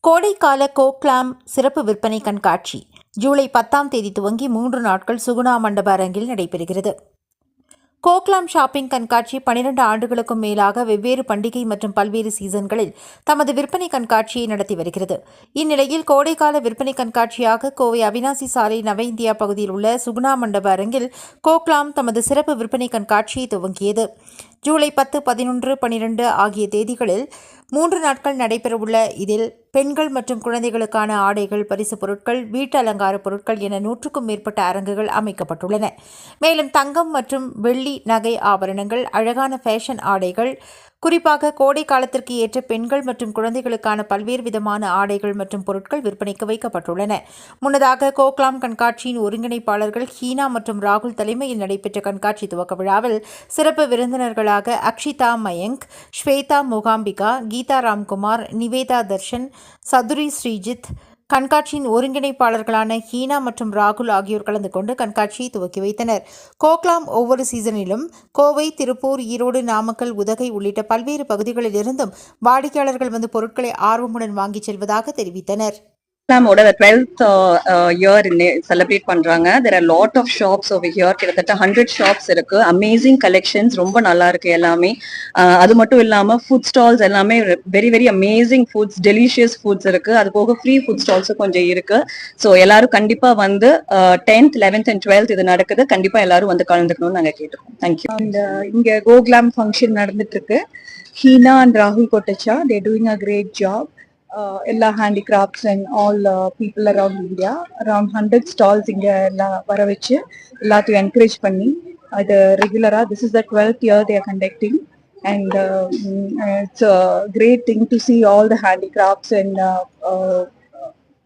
கோடைக்கால கோக்லாம் சிறப்பு விற்பனை கண்காட்சி ஜூலை 10ஆம் தேதி துவங்கி 3 நாட்கள் சுகுணா மண்டப அரங்கில் நடைபெறுகிறது. கோக்லாம் ஷாப்பிங் கண்காட்சி 12 ஆண்டுகளுக்கும் மேலாக வெவ்வேறு பண்டிகை மற்றும் பல்வேறு சீசன்களில் தமது விற்பனை கண்காட்சியை நடத்தி வருகிறது. இந்நிலையில் கோடைக்கால விற்பனை கண்காட்சியாக கோவை அவினாசி சாலை நவ இந்தியா பகுதியில் உள்ள சுகுணா மண்டப அரங்கில் கோக்லாம் தமது சிறப்பு விற்பனை கண்காட்சியை துவங்கியது. ஜூலை 10, 11, 12 ஆகிய தேதிகளில் 3 நாட்கள் நடைபெறவுள்ள இதில் பெண்கள் மற்றும் குழந்தைகளுக்கான ஆடைகள், பரிசு பொருட்கள், வீட்டு அலங்கார பொருட்கள் என 100க்கும் மேற்பட்ட அரங்குகள் அமைக்கப்பட்டுள்ளன. மேலும் தங்கம் மற்றும் வெள்ளி நகை ஆபரணங்கள், அழகான ஃபேஷன் ஆடைகள், குறிப்பாக கோடை காலத்திற்கு ஏற்ற பெண்கள் மற்றும் குழந்தைகளுக்கான பல்வேறு விதமான ஆடைகள் மற்றும் பொருட்கள் விற்பனைக்கு வைக்கப்பட்டுள்ளன. முன்னதாக கோக்லாம் கண்காட்சியின் ஒருங்கிணைப்பாளர்கள் ஹீனா மற்றும் ராகுல் தலைமையில் நடைபெற்ற கண்காட்சி துவக்க விழாவில் சிறப்பு விருந்தினர்களாக அக்ஷிதா மயங்க், ஸ்வேதா மூகாம்பிகா, கீதா ராம்குமார், நிவேதா தர்ஷன், சதுரி ஸ்ரீஜித், கண்காட்சியின் ஒருங்கிணைப்பாளர்களான ஹீனா மற்றும் ராகுல் ஆகியோர் கலந்து கொண்டு கண்காட்சியை துவக்கி வைத்தனர். கோக்லாம் ஒவ்வொரு சீசனிலும் கோவை, திருப்பூர், ஈரோடு, நாமக்கல், உதகை உள்ளிட்ட பல்வேறு பகுதிகளில் இருந்தும் வாடிக்கையாளர்கள் வந்து பொருட்களை ஆர்வமுடன் வாங்கிச் செல்வதாக தெரிவித்தனர். கோக்லாமோட 12th இயர் செலிப்ரேட் பண்றாங்க. there are lot of shops over here. கிட்டத்தட்ட 100 shops இருக்கு. அமேசிங் கலெக்ஷன்ஸ், ரொம்ப நல்லா இருக்கு எல்லாமே. அது மட்டும் இல்லாம ஃபுட் ஸ்டால்ஸ் எல்லாமே very very amazing foods, delicious foods இருக்கு. அது போக ஃப்ரீ ஃபுட் ஸ்டால்ஸும் கொஞ்சம் இருக்கு. ஸோ எல்லாரும் கண்டிப்பா வந்து 10th, 11th and 12th இது நடக்குது. கண்டிப்பா எல்லாரும் வந்து கலந்துக்கணும்னு நாங்க கேட்டுக்கோம். தேங்க்யூ. இங்க கோக்லாம் ஃபங்க்ஷன் நடந்துட்டு இருக்கு. ஹீனா and ராகுல் Kotecha, they're doing a great job. எல்லா handicrafts and all people around India, around 100 stalls இங்கே எல்லாம் வர வச்சு எல்லாத்தையும் என்கரேஜ் பண்ணி அது ரெகுலராக this is the 12th year they are conducting and it's a great thing to see all the handicrafts and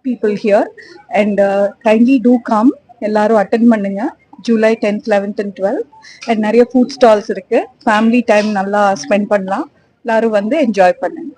people here and kindly do come, எல்லாரும் attend பண்ணுங்க. July 10th, 11th and 12th and நிறைய food stalls இருக்கு. Family time நல்லா spend பண்ணலாம். எல்லாரும் வந்து enjoy பண்ணுங்க.